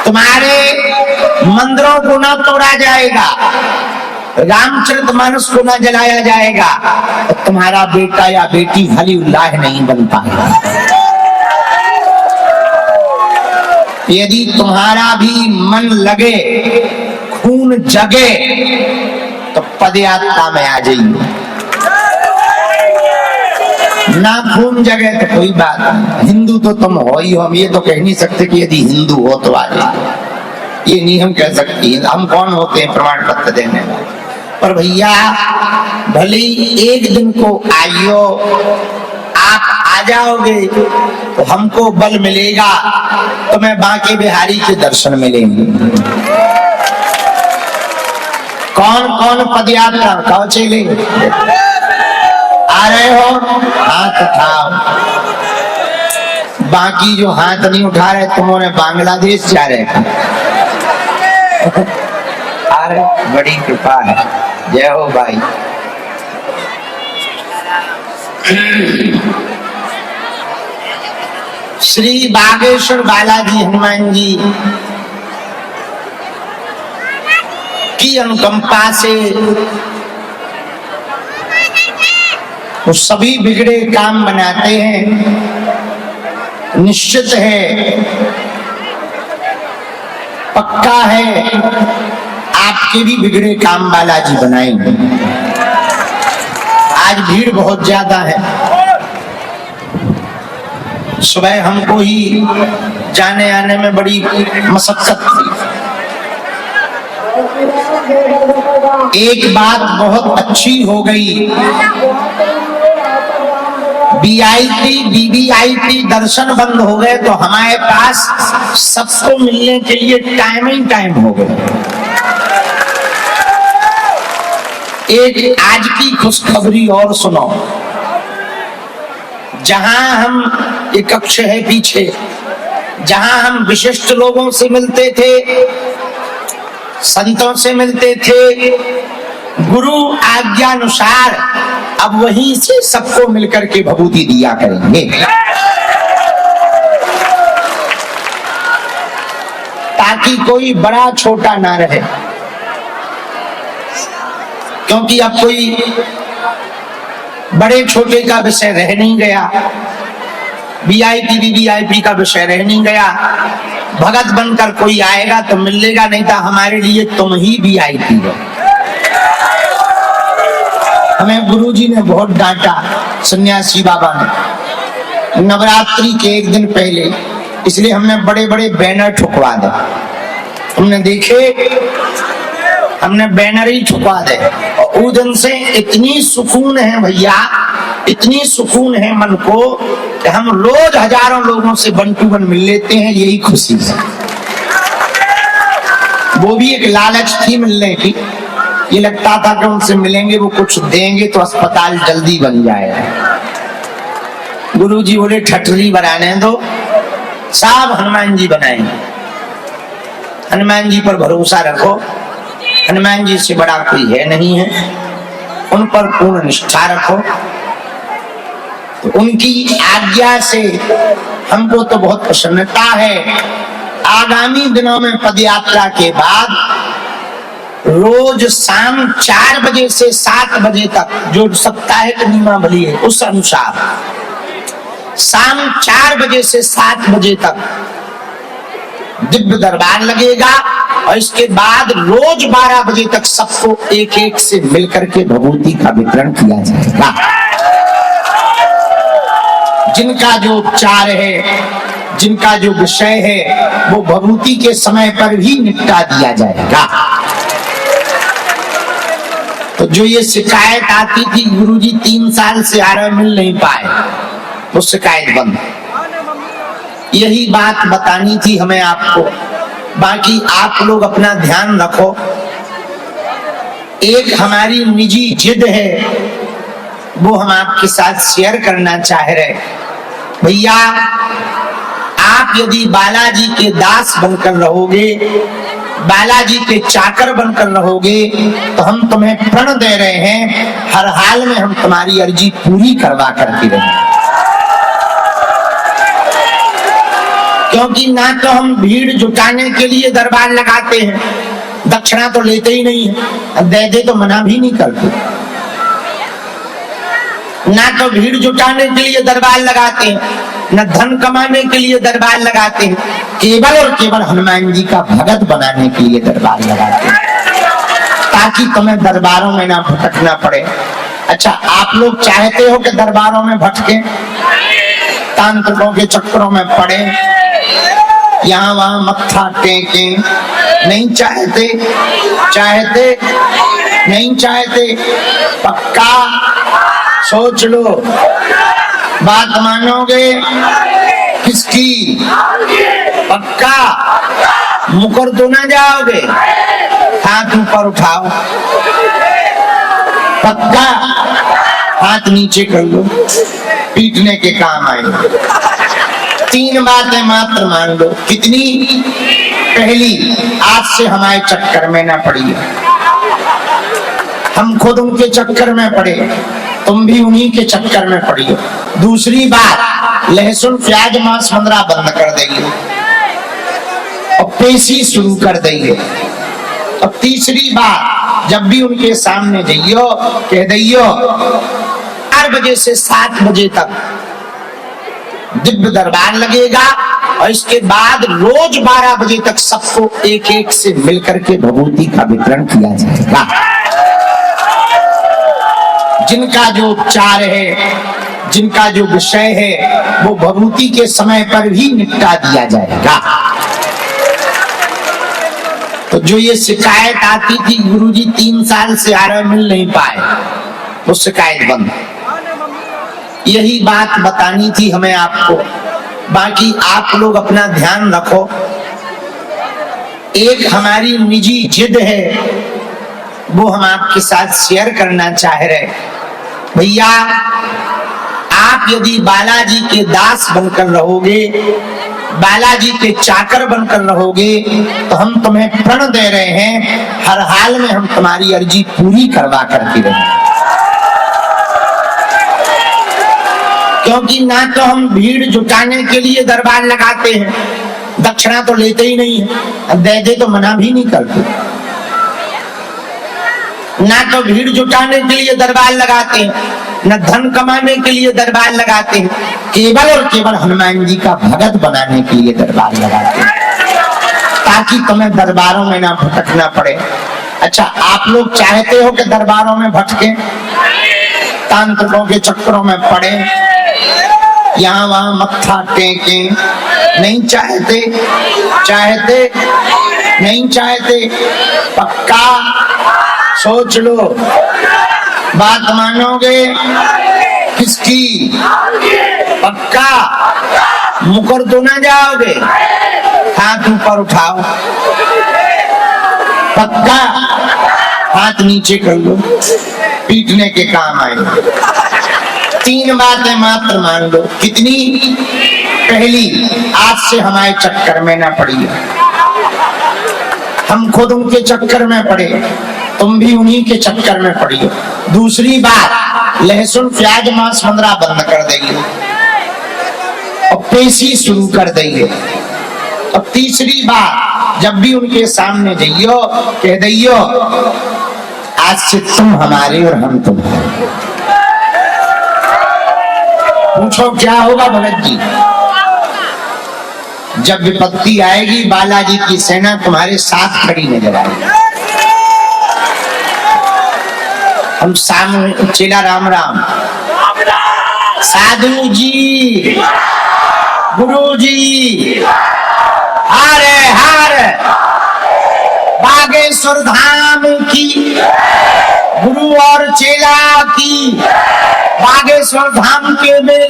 तुम्हारे मंदिरों को ना तोड़ा जाएगा, रामचरितमानस को ना जलाया जाएगा, तो तुम्हारा बेटा या बेटी खलीलुल्लाह नहीं बन पाएगा। यदि तुम्हारा भी मन लगे, खून जगे, तो पदयात्रा में आ जाइए। ना खून जगे तो कोई बात नहीं, हिंदू तो तुम हो ही हो। हम ये तो कह नहीं सकते कि यदि हिंदू हो तो आ जाइए, ये नहीं हम कह सकते। हम कौन होते हैं प्रमाण पत्र देने वाले? पर भैया भले एक दिन को आइयो, आप आ जाओगे तो हमको बल मिलेगा, तो मैं बांके बिहारी के दर्शन मिलेंगे। कौन कौन पदयात्रा कहो चले आ रहे हो? हाथ उठाओ। बाकी जो हाथ नहीं उठा रहे तुम्हारे बांग्लादेश जा रहे हैं। अरे बड़ी कृपा है, जय हो भाई। श्री बागेश्वर बालाजी हनुमान जी की अनुकंपा से वो सभी बिगड़े काम बनाते हैं। निश्चित है, पक्का है, आपके भी बिगड़े काम बालाजी बनाएंगे। आज भीड़ बहुत ज्यादा है। सुबह हमको ही जाने आने में बड़ी मशक्कत थी। एक बात बहुत अच्छी हो गई, वीआईपी वीवीआईपी दर्शन बंद हो गए तो हमारे पास सबको मिलने के लिए टाइम ही टाइम हो गया। एक आज की खुशखबरी और सुनो। जहां हम, एक कक्ष है पीछे, जहां हम विशिष्ट लोगों से मिलते थे, संतों से मिलते थे, गुरु आज्ञानुसार अब वहीं से सबको मिलकर के भभूति दिया करेंगे, ताकि कोई बड़ा छोटा ना रहे। क्योंकि अब कोई बड़े छोटे का विषय रह नहीं गया, वीआईपी वीवीआईपी का विषय रह नहीं गया। भगत बनकर कोई आएगा तो मिलेगा, नहीं तो हमारे लिए तुम ही वीआईपी हो। हमें गुरुजी ने बहुत डांटा, सन्यासी बाबा ने, नवरात्रि के एक दिन पहले, इसलिए हमने बड़े बड़े बैनर ठुकवा दे। हमने देखे, हमने बैनर ही ठुकवा दे। और उस दिन से इतनी सुकून है भैया, इतनी सुकून है मन को कि हम रोज हजारों लोगों से वन टू वन मिल लेते हैं। यही खुशी है। वो भी एक लालच थी मिलने की, ये लगता था कि उनसे मिलेंगे, वो कुछ देंगे तो अस्पताल जल्दी बन जाएगा। गुरुजी बोले ठटरी बनाने दो, सब हनुमान जी बनाएंगे। हनुमान जी पर भरोसा रखो, हनुमान जी से बड़ा कोई है नहीं है, उन पर पूर्ण निष्ठा रखो। तो उनकी आज्ञा से हमको तो बहुत प्रसन्नता है। आगामी दिनों में पदयात्रा के बाद रोज शाम 4 बजे से 7 बजे तक, जो साप्ताहिक नियमावली है उस अनुसार, शाम 4 बजे से 7 बजे तक दिव्य दरबार लगेगा। और इसके बाद रोज 12 बजे तक सबको एक एक से मिलकर के भभूति का वितरण किया जाएगा। जिनका जो उपचार है, जिनका जो विषय है, वो भभूति के समय पर भी निपटा दिया जाएगा। तो जो ये शिकायत आती थी गुरुजी 3 साल से आ रहे मिल नहीं पाए, वो शिकायत बंद। यही बात बतानी थी हमें आपको। बाकी आप लोग अपना ध्यान रखो। एक हमारी निजी जिद है, वो हम आपके साथ शेयर करना चाह रहे। भैया, आप यदि बालाजी के दास बनकर रहोगे, बालाजी के चाकर बनकर रहोगे, तो हम तुम्हें प्रण दे रहे हैं, हर हाल में हम तुम्हारी अर्जी पूरी करवा करके रहेंगे। क्योंकि ना तो हम भीड़ जुटाने के लिए दरबार लगाते हैं, दक्षिणा तो लेते ही नहीं है, दे दे तो मना भी नहीं करते। ना तो भीड़ जुटाने के लिए दरबार लगाते हैं, न धन कमाने के लिए दरबार लगाते हैं, केवल और केवल हनुमान जी का भगत बनाने के लिए दरबार लगाते हैं, ताकि तुम्हें दरबारों में ना भटकना पड़े। अच्छा, आप लोग चाहते हो कि दरबारों में भटके, तांत्रिकों के चक्करों में पड़े, यहाँ वहां मत्था टेके? नहीं चाहते। चाहते नहीं चाहते? पक्का सोच लो, बात मानोगे? किसकी? पक्का? मुकर तो ना जाओगे? हाथ ऊपर उठाओ। पक्का? हाथ नीचे कर लो, पीटने के काम आएंगे। 3 बातें मात्र मान लो। कितनी? पहली, आज से हमारे चक्कर में ना पड़िए, हम खुद उनके चक्कर में पड़े, तुम भी उन्हीं के चक्कर में पड़िए। दूसरी बात, लहसुन प्याज मांस मंदरा बंद कर देंगे और पेशी शुरू कर देंगे। और तीसरी बात, जब भी उनके सामने जाइयो कह दियो 4 बजे से 7 बजे तक दिव्य दरबार लगेगा, और इसके बाद रोज 12 बजे तक सबको एक एक से मिलकर के भभूति का वितरण किया जाएगा। जिनका जो उपचार है, जिनका जो विषय है, वो भभूति के समय पर भी निपटा दिया जाएगा। तो जो ये शिकायत आती थी गुरुजी 3 साल से आ रहे मिल नहीं पाए, वो शिकायत बंद। यही बात बतानी थी हमें आपको। बाकी आप लोग अपना ध्यान रखो। एक हमारी निजी जिद है, वो हम आपके साथ शेयर करना चाह रहे। भैया, आप यदि बालाजी के दास बनकर रहोगे, बालाजी के चाकर बनकर रहोगे, तो हम तुम्हें प्रण दे रहे हैं, हर हाल में हम तुम्हारी अर्जी पूरी करवा करके रहेंगे। क्योंकि ना तो हम भीड़ जुटाने के लिए दरबार लगाते हैं, दक्षिणा तो लेते ही नहीं है, दे दे तो मना भी नहीं करते। ना तो भीड़ जुटाने के लिए दरबार लगाते हैं, न धन कमाने के लिए दरबार लगाते हैं, केवल और केवल हनुमान जी का भगत बनाने के लिए दरबार लगाते हैं, ताकि तुम्हें दरबारों में ना भटकना पड़े। अच्छा, आप लोग चाहते हो कि दरबारों में भटके, तांत्रिकों के चक्करों में पड़े, यहाँ वहां मत्था टेके? नहीं चाहते। चाहते नहीं चाहते? पक्का सोच लो, बात मानोगे? किसकी? पक्का? मुकर तो ना जाओगे? हाथ ऊपर उठाओ। पक्का? हाथ नीचे कर लो, पीटने के काम आएंगे। 3 बातें मात्र मान लो। कितनी? पहली, आज से हमारे चक्कर में ना पड़िए, हम खुद उनके चक्कर में पड़े, तुम भी उन्हीं के चक्कर में पड़िए। दूसरी बात, लहसुन प्याज मांस मंदरा बंद कर देंगे और पेशी शुरू कर देंगे। और तीसरी बात, जब भी उनके सामने जाइयो कह दियो आज से तुम हमारे और हम तुम्हारे। पूछो क्या होगा भगत जी? जब विपत्ति आएगी, बालाजी की सेना तुम्हारे साथ खड़ी नजर आएगी। हम सामने चेला राम राम, साधु जी, गुरु जी, हारे हार बागेश्वर धाम की, गुरु और चेला की, बागेश्वर धाम के मेला